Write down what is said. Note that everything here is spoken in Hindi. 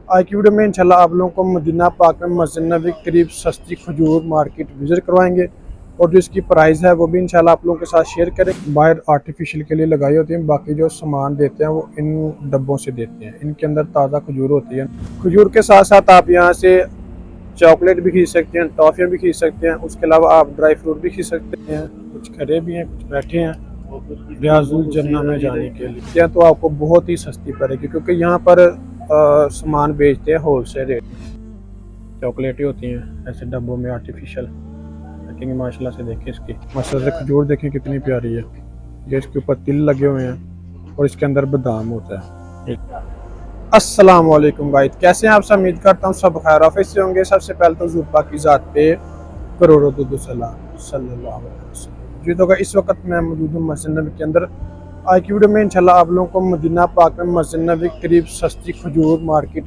आज की वीडियो में इंशाल्लाह आप लोगों को मदीना पाक में मस्जिद नबवी के करीब सस्ती खजूर मार्केट विजिट करवाएंगे और जो इसकी प्राइस है वो भी इंशाल्लाह आप लोगों के साथ शेयर करें। बाहर आर्टिफिशियल के लिए लगाई होती हैं, बाकी जो सामान देते हैं वो इन डब्बों से देते हैं। इनके अंदर ताज़ा खजूर होती है। खजूर के साथ साथ आप यहाँ से चॉकलेट भी खरीद सकते हैं, टॉफ़ियाँ भी खरीद सकते हैं। उसके अलावा आप ड्राई फ्रूट भी खरीद सकते हैं। कुछ खड़े भी हैं, कुछ बैठे हैं रियाजुल जन्नह में जाने के लिए। तो आपको बहुत ही सस्ती पड़ेगी क्योंकि यहाँ पर सामान बेचते हैं होल सेल रेट। चॉकलेटें होती हैं ऐसे डब्बों में आर्टिफिशियल पैकिंग। माशाल्लाह से देखें, इसकी माशाल्लाह से खजूर देखें कितनी प्यारी है। ये इसके ऊपर तिल लगे हुए हैं और इसके अंदर बादाम होता है। अस्सलाम वालेकुम गाइस, कैसे हैं आप सब? उम्मीद करता हूँ सब खैर ऑफिस से होंगे। सबसे पहले तो ज़ुल्फा की ज़ात पे करोड़ों दुरूद सलाम सल्लल्लाहु अलैहि वसल्लम। जी तो इस वक्त मैं मौजूद हूँ मस्जिद नबवी के अंदर। आज की वीडियो में इंशाल्लाह आप लोगों को मदीना पाक में मस्जिद नबवी के करीब सस्ती खजूर मार्केट